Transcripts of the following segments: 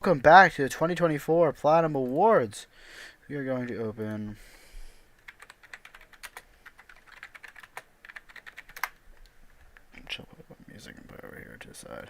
welcome back to the 2024 Platinum Awards. We are going to open... Chill with music and put it over here to the side.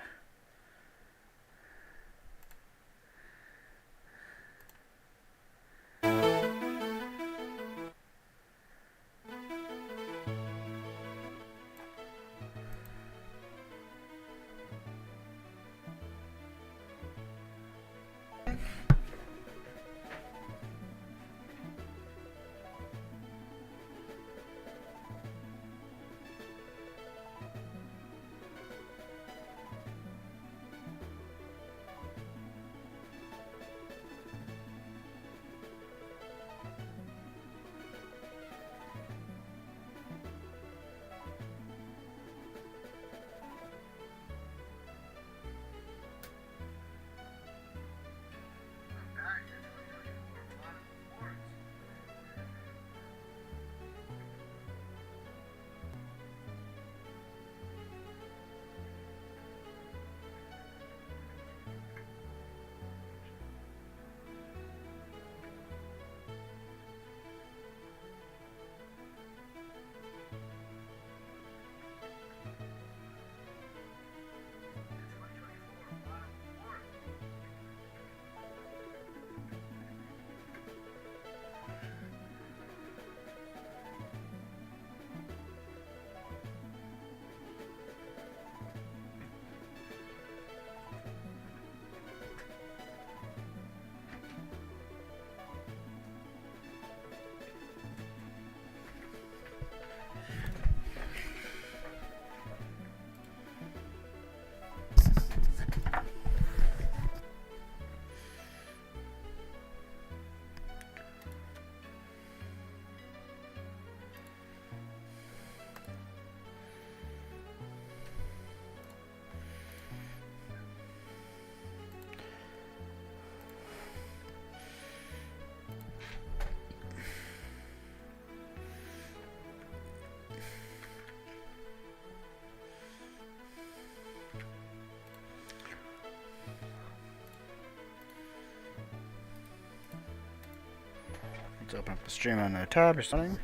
Let's open up the stream on a tab or something.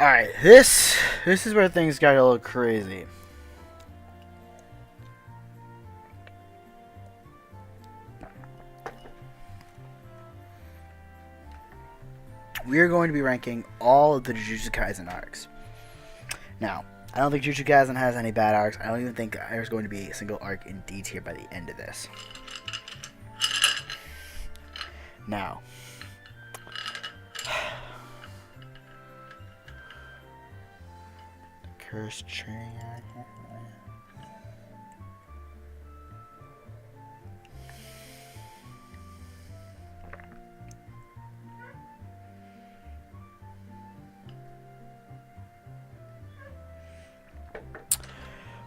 Alright, this is where things got a little crazy. We are going to be ranking all of the Jujutsu Kaisen arcs. Now, I don't think Jujutsu Kaisen has any bad arcs. I don't even think there's going to be a single arc in D tier by the end of this. Now, Cursed Training.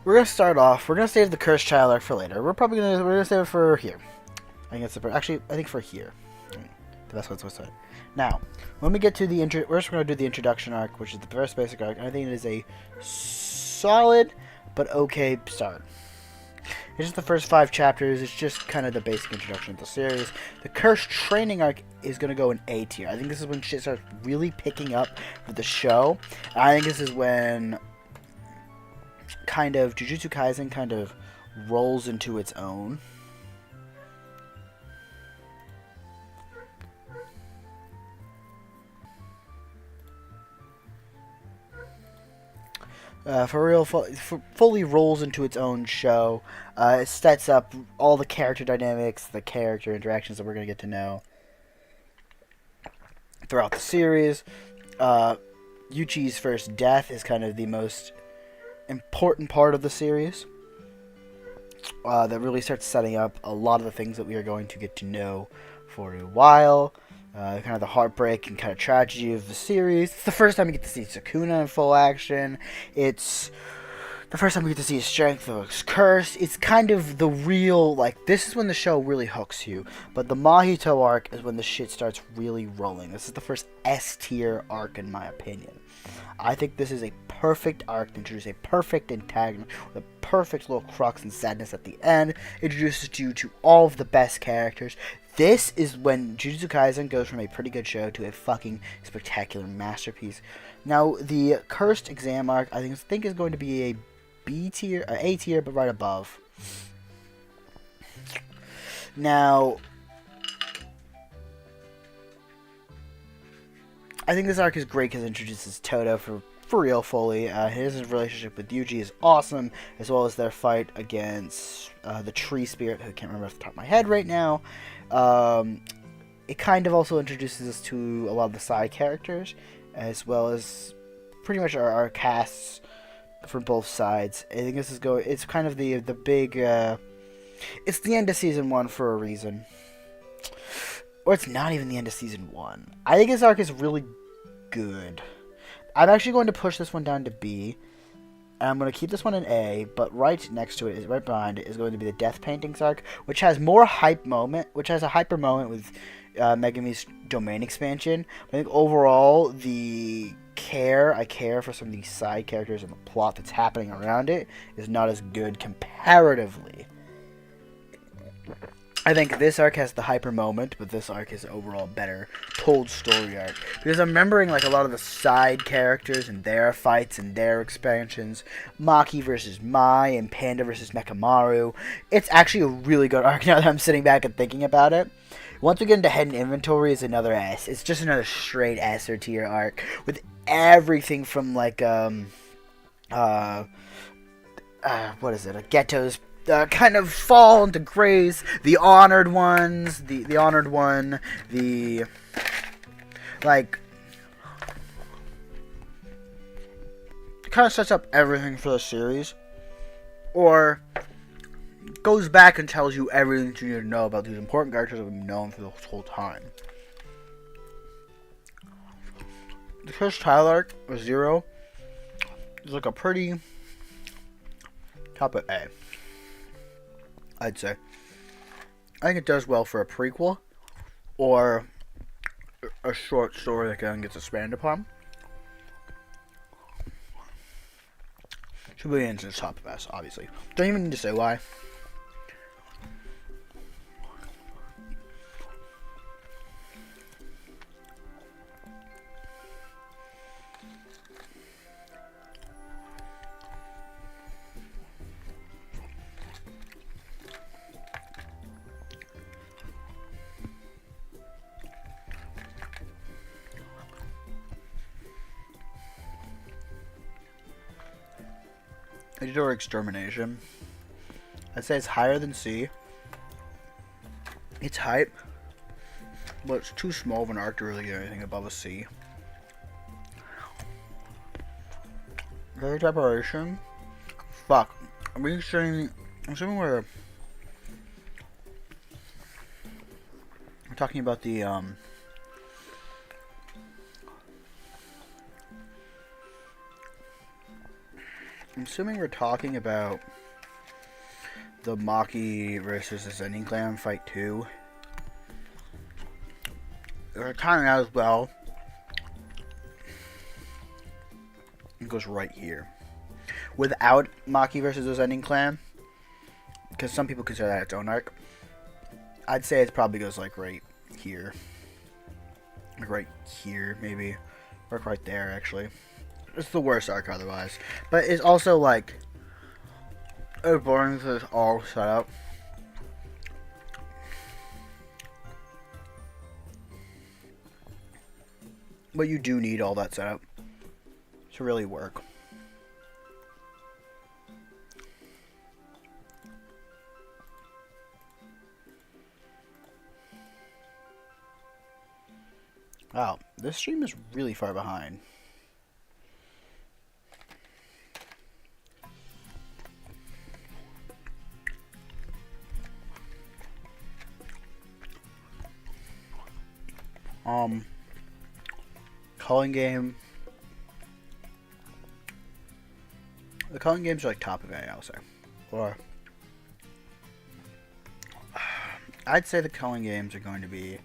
We're gonna start off. We're gonna save the Cursed Child arc for later. We're gonna save it for here. I think it's actually I think for here. The best way to say it. Now, when we get to the we're just gonna do the introduction arc, which is the first basic arc. And I think it is a solid but okay start. It's just the first 5 chapters. It's just kind of the basic introduction of the series. The Cursed Training arc is going to go in A tier. I think this is when shit starts really picking up with the show. I think this is when kind of Jujutsu Kaisen kind of rolls into its own. fully rolls into its own show. It sets up all the character dynamics, the character interactions that we're going to get to know throughout the series. Yuichi's first death is kind of the most important part of the series. That really starts setting up a lot of the things that we are going to get to know for a while. Kind of the heartbreak and kind of tragedy of the series. It's the first time we get to see Sukuna in full action. It's the first time we get to see his strength of his curse. It's kind of the real, like, this is when the show really hooks you. But the Mahito arc is when the shit starts really rolling. This is the first S tier arc in my opinion. I think this is a perfect arc to introduce a perfect antagonist with a perfect little crux and sadness at the end. It introduces you to all of the best characters. This is when Jujutsu Kaisen goes from a pretty good show to a fucking spectacular masterpiece. Now, the Cursed Exam arc, I think is going to be a B tier, A tier, but right above. Now, I think this arc is great because it introduces Todo for real fully. His relationship with Yuji is awesome, as well as their fight against the Tree Spirit, who I can't remember off the top of my head right now. It kind of also introduces us to a lot of the side characters, as well as pretty much our casts for both sides. I think this is it's kind of the big, it's the end of season 1 for a reason. Or it's not even the end of season 1. I think this arc is really good. I'm actually going to push this one down to B. And I'm going to keep this one in A, but right next to it, right behind it, is going to be the Death Paintings arc, which has a hyper moment with Megumi's domain expansion. But I think overall, I care for some of these side characters and the plot that's happening around it is not as good comparatively. I think this arc has the hyper moment, but this arc is overall better told story arc. Because I'm remembering like a lot of the side characters and their fights and their expansions. Maki versus Mai and Panda versus Mechamaru. It's actually a really good arc now that I'm sitting back and thinking about it. Once we get into Hidden Inventory, is another S. It's just another straight S or tier arc with everything from like what is it? Like Ghetto's kind of fall into grace. The honored ones, the honored one, like it kind of sets up everything for the series, or goes back and tells you everything you need to know about these important characters that we've known for this whole time. The first child arc of Zero is like a pretty top of A, I'd say. I think it does well for a prequel or a short story that then gets expanded upon. Should be into the top of S, obviously. Don't even need to say why. Editor Extermination. I'd say it's higher than C. It's hype, but it's too small of an arc to really get anything above a C. Very Preparation. Fuck. I'm assuming we're talking about the I'm assuming we're talking about the Maki versus the Zenin Clan fight 2. We're kind of as well. It goes right here. Without Maki versus the Zenin Clan, because some people consider that its own arc, I'd say it probably goes like right here. Like right here, maybe. Or right there, actually. It's the worst arc otherwise. But it's also like boring to this all set up. But you do need all that setup to really work. Wow, this stream is really far behind. Calling game. The calling games are like top of it, I'll say. Or I'd say the calling games are going to be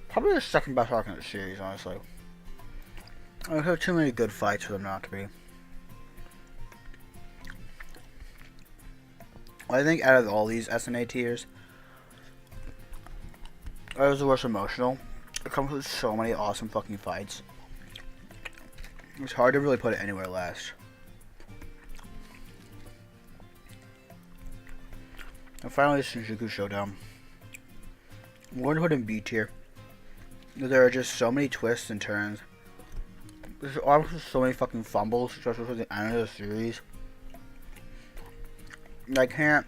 probably the second best arc in the series, honestly. I have too many good fights for them not to be. I think out of all these SNA tiers, it was the most emotional. It comes with so many awesome fucking fights. It's hard to really put it anywhere last. And finally, Shinjuku Showdown. I'm going to put in B tier. There are just so many twists and turns. There's also so many fucking fumbles, especially for the end of the series. I can't,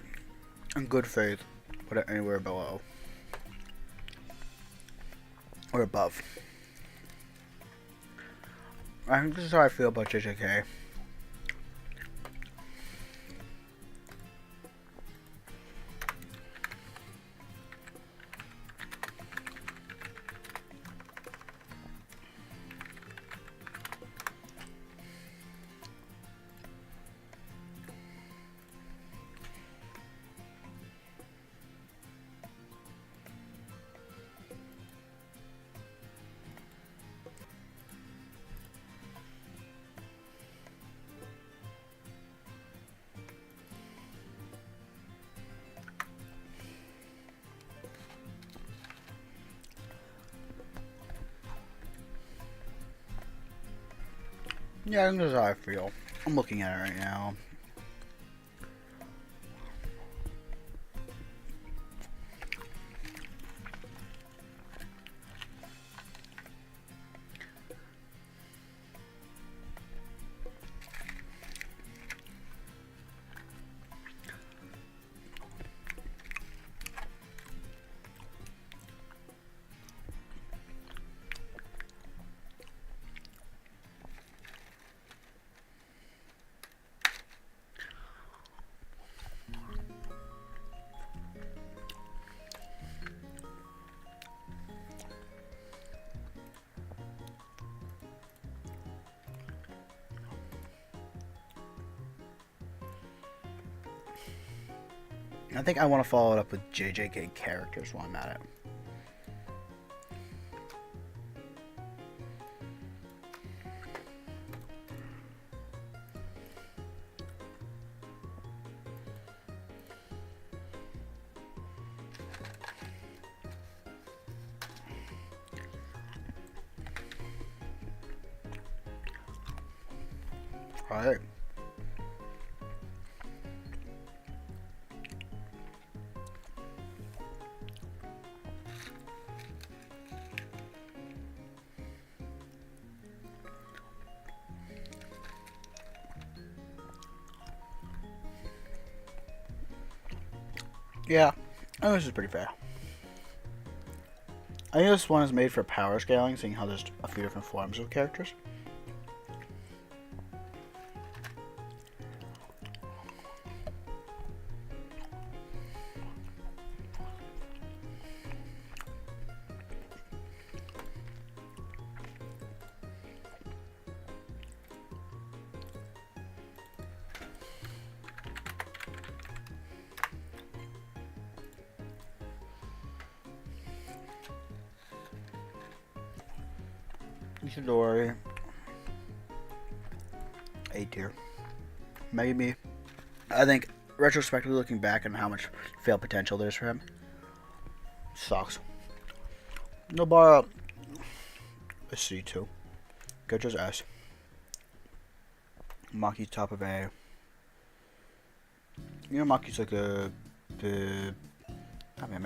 in good faith, put it anywhere below. Or above. I think this is how I feel about JJK. Yeah, I think that's how I feel. I'm looking at it right now. I think I want to follow it up with JJK characters while I'm at it. Alright. Yeah, I think this is pretty fair. I think this one is made for power scaling, seeing how there's a few different forms of characters. Ishidori. A tier. Maybe. I think, retrospectively looking back on how much failed potential there's for him, sucks. Nobara, a C2. Gojo's S. Maki's top of A. You know, Maki's like a... I mean,